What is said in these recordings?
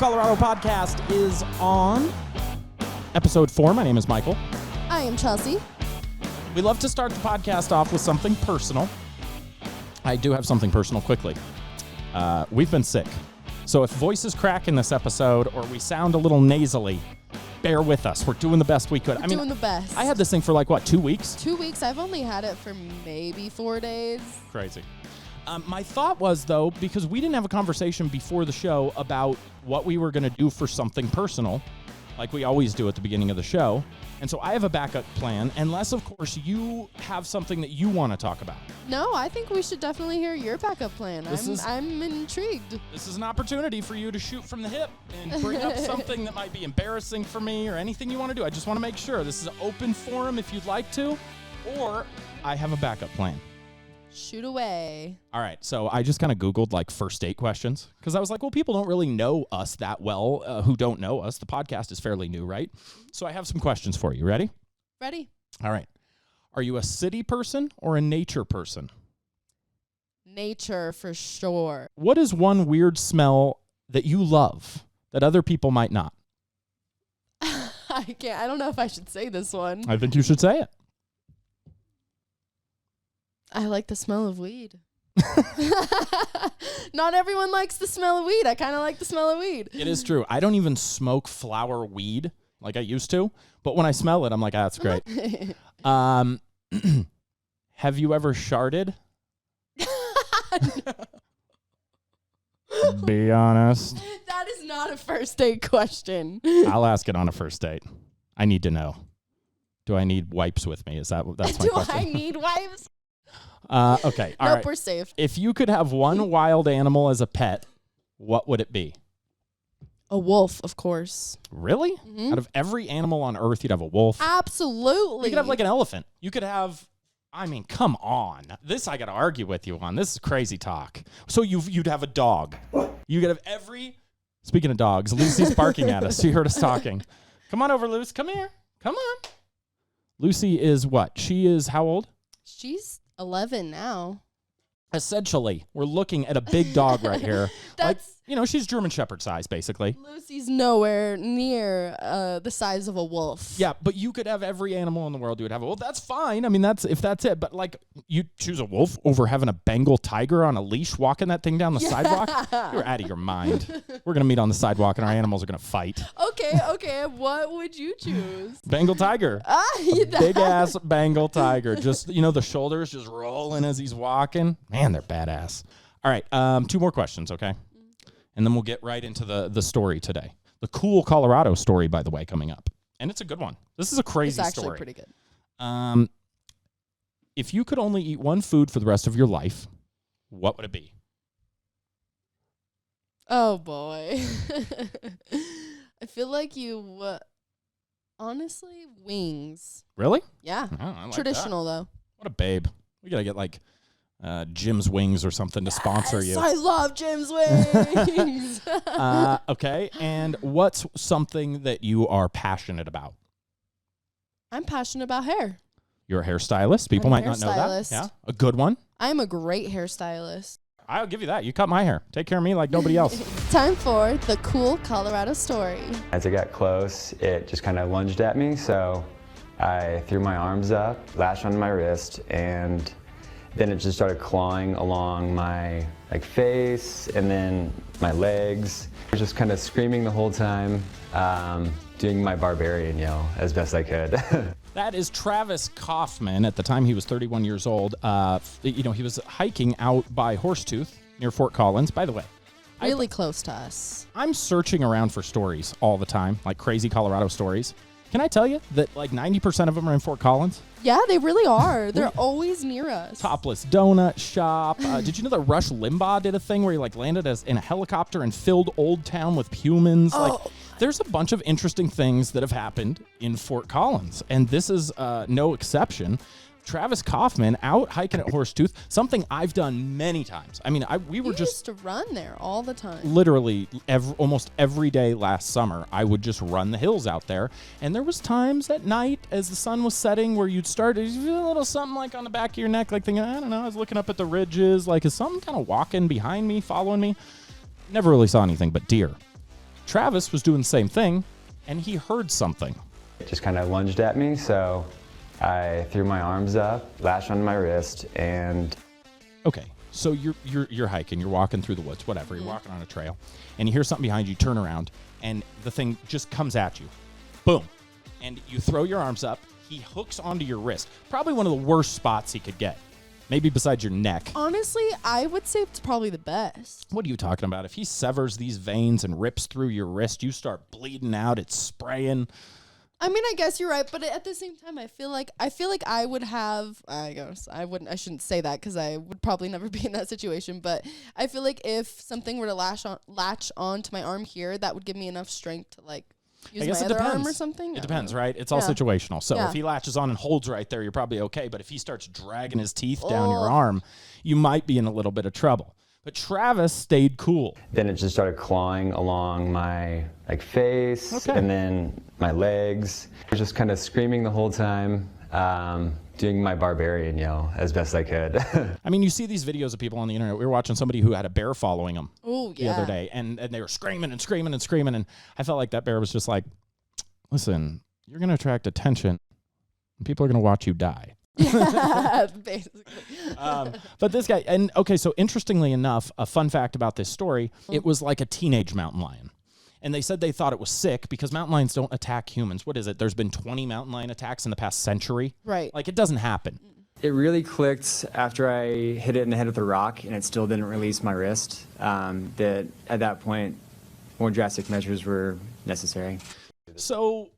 Colorado podcast is on. Episode 4. My name is Michael. I am Chelsea. We love to start the podcast off with something personal. I do have something personal quickly. We've been sick. So if voices crack in this episode or we sound a little nasally, bear with us. We're doing the best we could. We're doing the best. I had this thing for 2 weeks? 2 weeks. I've only had it for maybe 4 days. Crazy. My thought was, though, because we didn't have a conversation before the show about what we were going to do for something personal, like we always do at the beginning of the show. And so I have a backup plan, unless, of course, you have something that you want to talk about. No, I think we should definitely hear your backup plan. I'm intrigued. This is an opportunity for you to shoot from the hip and bring up something that might be embarrassing for me or anything you want to do. I just want to make sure this is an open forum if you'd like to, or I have a backup plan. Shoot away. All right, so I just kind of Googled first date questions because I was like, well, people don't really know us that well who don't know us. The podcast is fairly new, right? So I have some questions for you. Ready? Ready. All right. Are you a city person or a nature person? Nature for sure. What is one weird smell that you love that other people might not? I don't know if I should say this one. I think you should say it. I like the smell of weed. Not everyone likes the smell of weed. I kind of like the smell of weed. It is true. I don't even smoke flower weed like I used to, but when I smell it, I'm like, that's great. Have you ever sharded? Be honest. That is not a first date question. I'll ask it on a first date. I need to know. Do I need wipes with me? That's my question. Do I need wipes? Okay. All right. We're safe. If you could have one wild animal as a pet, what would it be? A wolf, of course. Really? Mm-hmm. Out of every animal on Earth, you'd have a wolf? Absolutely. You could have an elephant. You could have, come on. This I got to argue with you on. This is crazy talk. So you'd have a dog. You could have speaking of dogs, Lucy's barking at us. She heard us talking. Come on over, Lucy. Come here. Come on. Lucy is what? She is how old? She's 11 now. Essentially, we're looking at a big dog right here. That's she's German Shepherd size, basically. Lucy's nowhere near the size of a wolf. Yeah, but you could have every animal in the world. You would have a wolf. That's fine. I mean, that's it. But you choose a wolf over having a Bengal tiger on a leash walking that thing down the sidewalk. You're out of your mind. We're gonna meet on the sidewalk and our animals are gonna fight. Okay. What would you choose? Bengal tiger. Big ass Bengal tiger. Just the shoulders just rolling as he's walking. Man, they're badass. All right, 2 more questions, okay? And then we'll get right into the story today. The cool Colorado story, by the way, coming up. And it's a good one. This is a crazy story. It's actually pretty good. If you could only eat one food for the rest of your life, what would it be? Oh, boy. I feel like honestly, wings. Really? Yeah. Oh, I like traditional, that. though. What a babe. We got to get Jim's Wings or something to sponsor you. I love Jim's Wings. Okay, and what's something that you are passionate about? I'm passionate about hair. You're a hairstylist. People might not know that. Yeah, a good one. I'm a great hairstylist. I'll give you that. You cut my hair. Take care of me like nobody else. Time for the cool Colorado story. As it got close, it just kind of lunged at me, so I threw my arms up, lashed onto my wrist, and then it just started clawing along my face and then my legs. I was just kind of screaming the whole time, doing my barbarian yell as best I could. That is Travis Kaufman. At the time, he was 31 years old. He was hiking out by Horsetooth near Fort Collins. By the way, really close to us. I'm searching around for stories all the time, like crazy Colorado stories. Can I tell you that 90% of them are in Fort Collins? Yeah, they really are. They're always near us. Topless Donut Shop. Did you know that Rush Limbaugh did a thing where he landed in a helicopter and filled Old Town with humans? There's a bunch of interesting things that have happened in Fort Collins, and this is no exception. Travis Kaufman out hiking at Horsetooth, something I've done many times. I mean, we were used to run there all the time. Literally, almost every day last summer, I would just run the hills out there. And there was times at night as the sun was setting where you'd start to feel a little something on the back of your neck, thinking, I don't know, I was looking up at the ridges, is something kind of walking behind me, following me? Never really saw anything but deer. Travis was doing the same thing, and he heard something. It just kind of lunged at me, so I threw my arms up, lashed onto my wrist, and... Okay, so you're hiking, you're walking through the woods, whatever, you're walking on a trail, and you hear something behind you, turn around, and the thing just comes at you. Boom. And you throw your arms up, he hooks onto your wrist. Probably one of the worst spots he could get. Maybe besides your neck. Honestly, I would say it's probably the best. What are you talking about? If he severs these veins and rips through your wrist, you start bleeding out, it's spraying. I mean, I guess you're right, but at the same time, I feel like I would have. I guess I shouldn't say that because I would probably never be in that situation. But I feel like if something were to latch on to my arm here, that would give me enough strength to like use my other arm or something. It depends, right? It's all situational. So if he latches on and holds right there, you're probably okay. But if he starts dragging his teeth down your arm, you might be in a little bit of trouble. But Travis stayed cool. Then it just started clawing along my face and then my legs. I was just kind of screaming the whole time, doing my barbarian yell as best I could. I mean, you see these videos of people on the internet. We were watching somebody who had a bear following them the other day, and they were screaming and screaming and screaming, and I felt like that bear was just like, listen, you're going to attract attention, and people are going to watch you die. Yeah, basically. But this guy, and okay, so interestingly enough, a fun fact about this story, it was like a teenage mountain lion. And they said they thought it was sick because mountain lions don't attack humans. What is it? There's been 20 mountain lion attacks in the past century. Right. Like, it doesn't happen. It really clicked after I hit it in the head with a rock and it still didn't release my wrist, that at that point, more drastic measures were necessary. So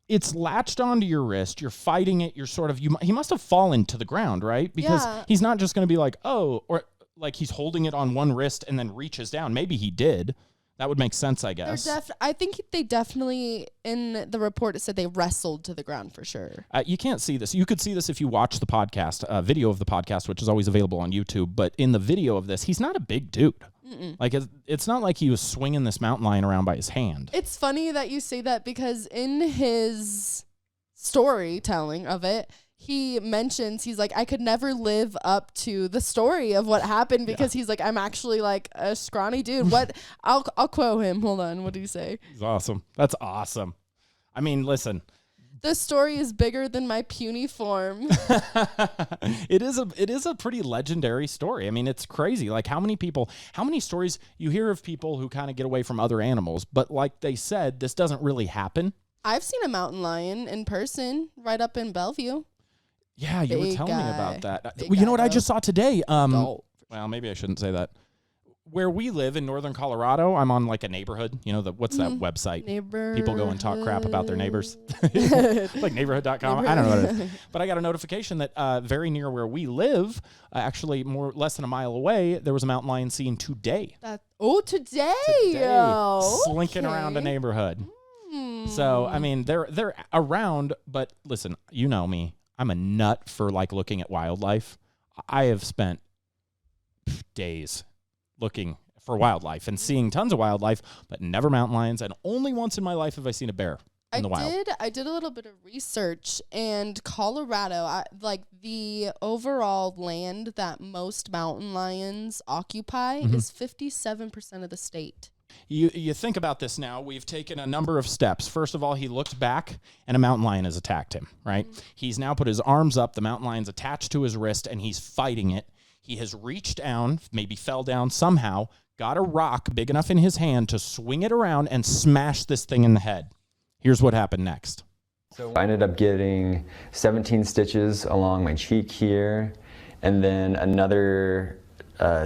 it's latched onto your wrist. You're fighting it. You're sort of, he must have fallen to the ground, right? Because he's not just going to be like, oh, or like he's holding it on one wrist and then reaches down. Maybe he did. That would make sense, I guess. I think they definitely, in the report, it said they wrestled to the ground for sure. You can't see this. You could see this if you watch the podcast, video of the podcast, which is always available on YouTube. But in the video of this, he's not a big dude. Like, it's not like he was swinging this mountain lion around by his hand. It's funny that you say that because in his storytelling of it, he mentions, he's like, I could never live up to the story of what happened because he's like, I'm actually like a scrawny dude. What? I'll quote him. Hold on. What do you say? He's awesome. That's awesome. I mean, listen. The story is bigger than my puny form. It is a pretty legendary story. I mean, it's crazy. Like how many stories you hear of people who kind of get away from other animals, but like they said, this doesn't really happen. I've seen a mountain lion in person right up in Bellevue. Yeah, you were telling me about that. You know what I just saw today? Well, maybe I shouldn't say that. Where we live in northern Colorado, I'm on like a neighborhood. You know, what's that website? Neighborhood. People go and talk crap about their neighbors. Like neighborhood.com. I don't know what it is. But I got a notification that very near where we live, actually less than a mile away, there was a mountain lion seen today. Today. Slinking around a neighborhood. So, I mean, they're around, but listen, you know me. I'm a nut for like looking at wildlife. I have spent days looking for wildlife and seeing tons of wildlife, but never mountain lions. And only once in my life have I seen a bear in the wild. I did a little bit of research, and Colorado, like the overall land that most mountain lions occupy is 57% of the state. You think about this now. We've taken a number of steps. First of all, he looked back, and a mountain lion has attacked him, right? He's now put his arms up. The mountain lion's attached to his wrist, and he's fighting it. He has reached down, maybe fell down somehow, got a rock big enough in his hand to swing it around and smash this thing in the head. Here's what happened next. So I ended up getting 17 stitches along my cheek here, and then another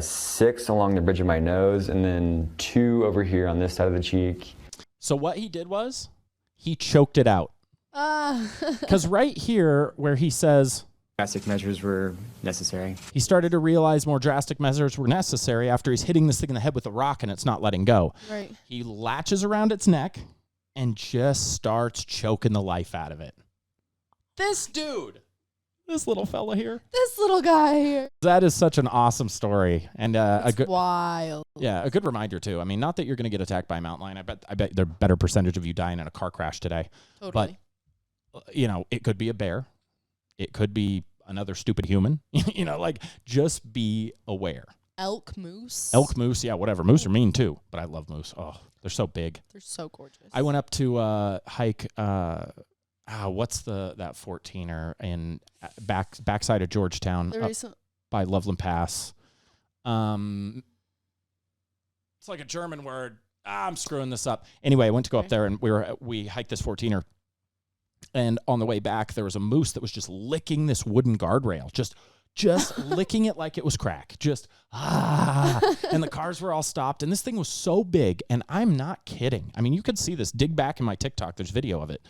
6 along the bridge of my nose, and then 2 over here on this side of the cheek. So what he did was he choked it out. Because right here where he says Drastic measures were necessary. He started to realize more drastic measures were necessary after he's hitting this thing in the head with a rock and it's not letting go. Right. He latches around its neck and just starts choking the life out of it. This dude. This little fella here. This little guy here. That is such an awesome story. And wild. Yeah, a good reminder too. I mean, not that you're going to get attacked by a mountain lion. I bet there's a better percentage of you dying in a car crash today. Totally. But, you know, it could be a bear. It could be another stupid human. You know, like, just be aware. Elk moose. Elk, moose, yeah, whatever. Moose are mean too, but I love moose. Oh, they're so big. They're so gorgeous. I went up to hike. What's that 14er in backside of Georgetown by Loveland Pass? It's like a German word. I'm screwing this up. Anyway, I went to go up there and we hiked this 14er. And on the way back, there was a moose that was just licking this wooden guardrail, just licking it like it was crack. And the cars were all stopped. And this thing was so big, and I'm not kidding. I mean, you could see this. Dig back in my TikTok. There's video of it.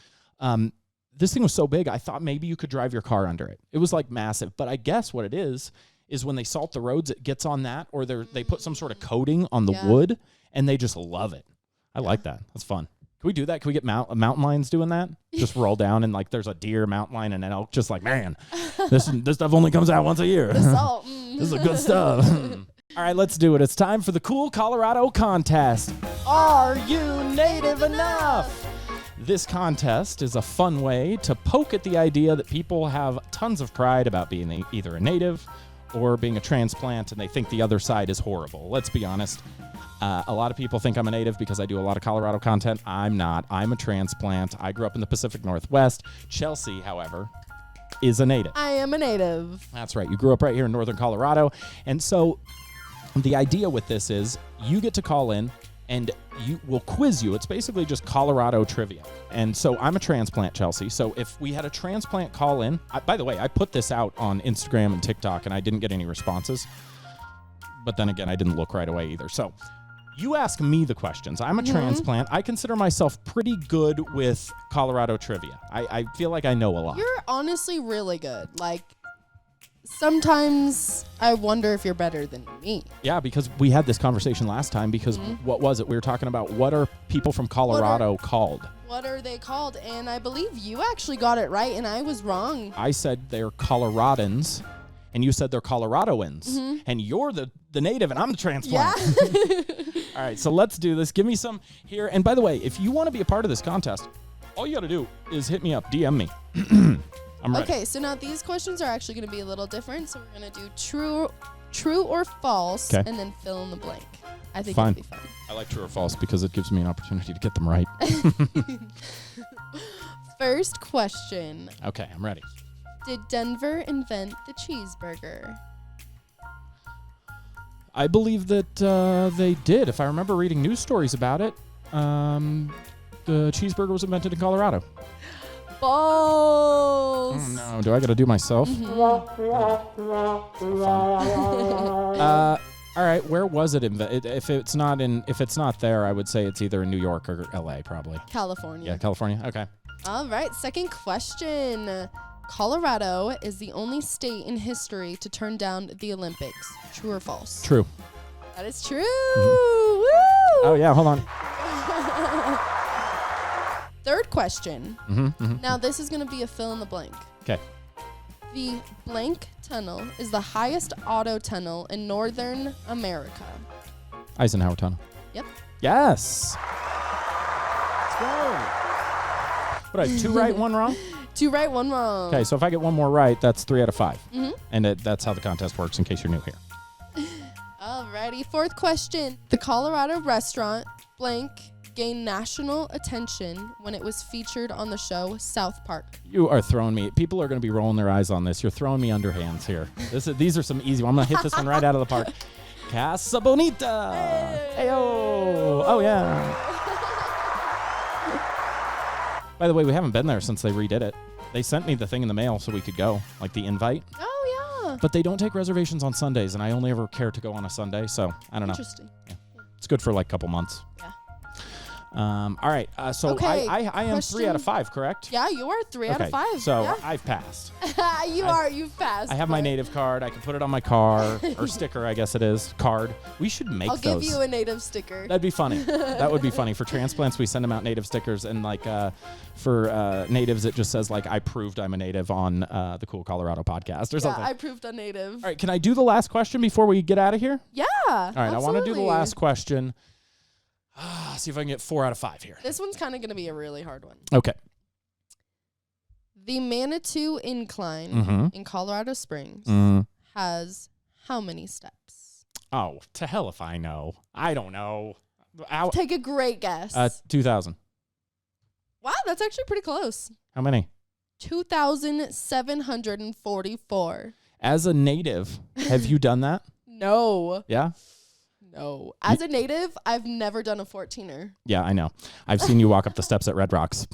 This thing was so big, I thought maybe you could drive your car under it. It was like massive. But I guess what it is when they salt the roads, it gets on that, or they put some sort of coating on the wood, and they just love it. I like that. That's fun. Can we do that? Can we get mountain lions doing that? Just roll down and like there's a deer, mountain lion, and an elk. Just like, man, this stuff only comes out once a year. The salt. This is good stuff. All right, let's do it. It's time for the Cool Colorado contest. Are you native enough? This contest is a fun way to poke at the idea that people have tons of pride about being either a native or being a transplant, and they think the other side is horrible. Let's be honest. A lot of people think I'm a native because I do a lot of Colorado content. I'm not. I'm a transplant. I grew up in the Pacific Northwest. Chelsea, however, is a native. I am a native. That's right. You grew up right here in northern Colorado. And so the idea with this is you get to call in and we'll quiz you. It's basically just Colorado trivia. And so I'm a transplant, Chelsea. So if we had a transplant call in, by the way, I put this out on Instagram and TikTok and I didn't get any responses. But then again, I didn't look right away either. So you ask me the questions. I'm a transplant. I consider myself pretty good with Colorado trivia. I feel like I know a lot. You're honestly really good. Like, sometimes I wonder if you're better than me. Yeah, because we had this conversation last time because what was it? We were talking about what are people from Colorado called? What are they called? And I believe you actually got it right and I was wrong. I said they're Coloradans. And you said they're Coloradoans. And you're the native and I'm the transplant. Yeah. All right, so let's do this. Give me some here. And by the way, if you want to be a part of this contest, all you got to do is hit me up, DM me. I'm ready. Okay, so now these questions are actually going to be a little different. So we're going to do true or false, and then fill in the blank. I think it'll be fun. I like true or false because it gives me an opportunity to get them right. First question. Okay, I'm ready. Did Denver invent the cheeseburger? I believe that they did. If I remember reading news stories about it, the cheeseburger was invented in Colorado. False. Oh, no. Do I got to do myself? All right. Where was it invented? If it's not there, I would say it's either in New York or LA, probably. California. Yeah, California. Okay. All right. Second question. Colorado is the only state in history to turn down the Olympics. True or false? True. That is true. Woo! Oh, yeah. Hold on. Third question. Now, this is going to be a fill in the blank. Okay. The blank tunnel is the highest auto tunnel in Northern America. Eisenhower Tunnel. Yep. Yes. Let's go. What, I have 2 right, 1 wrong? 2 right, 1 wrong. Okay, so if I get 1 more right, that's 3 out of 5. And that's how the contest works, in case you're new here. Alrighty, fourth question. The Colorado restaurant blank gained national attention when it was featured on the show South Park. You are throwing me. People are going to be rolling their eyes on this. You're throwing me underhands here. These are some easy ones. I'm going to hit this one right out of the park. Casa Bonita. Hey. Ayo. Oh, yeah. By the way, we haven't been there since they redid it. They sent me the thing in the mail so we could go, like the invite. Oh, yeah. But they don't take reservations on Sundays, and I only ever care to go on a Sunday, so I don't know. Interesting. Yeah. It's good for like a couple months. Yeah. All right. So Okay, I am 3 out of 5, correct? Yeah, you are 3 out of 5. So yeah. I've passed. You've passed. I have my native card. I can put it on my car or sticker, I guess it is. Card. We should make I'll those. give you a native sticker. That'd be funny. That would be funny. For transplants, we send them out native stickers, and like for natives, it just says like I proved I'm a native on the Cool Colorado podcast or something. I proved I'm native. All right, can I do the last question before we get out of here? Yeah. All right, absolutely. I want to do the last question. See if I can get 4 out of 5 here. This one's kind of going to be a really hard one. Okay. The Manitou Incline in Colorado Springs has how many steps? Oh, to hell if I know. I don't know. Take a great guess. 2000. Wow, that's actually pretty close. How many? 2,744. As a native, have you done that? No. Yeah? No. As a native, I've never done a 14er. Yeah, I know. I've seen you walk up the steps at Red Rocks.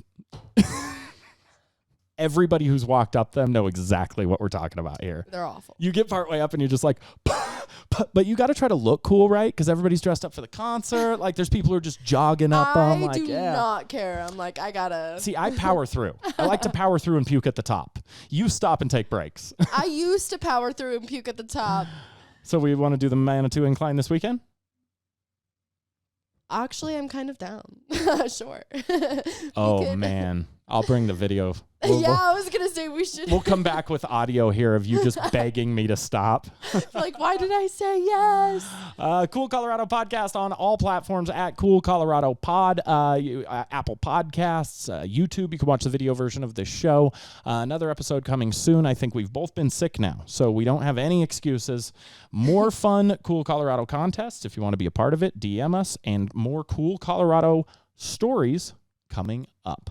Everybody who's walked up them know exactly what we're talking about here. They're awful. You get partway up and you're just like, but you got to try to look cool, right? Because everybody's dressed up for the concert. Like, there's people who are just jogging up them. I do not care. I'm like, I gotta. See, I power through. I like to power through and puke at the top. You stop and take breaks. I used to power through and puke at the top. So we want to do the Manitou Incline this weekend? Actually, I'm kind of down. Sure. Oh, man. I'll bring the video. I was going to say we should. We'll come back with audio here of you just begging me to stop. Like, why did I say yes? Cool Colorado Podcast on all platforms at Cool Colorado Pod. Apple Podcasts, YouTube. You can watch the video version of this show. Another episode coming soon. I think we've both been sick now, so we don't have any excuses. More fun Cool Colorado contests. If you want to be a part of it, DM us. And more Cool Colorado stories coming up.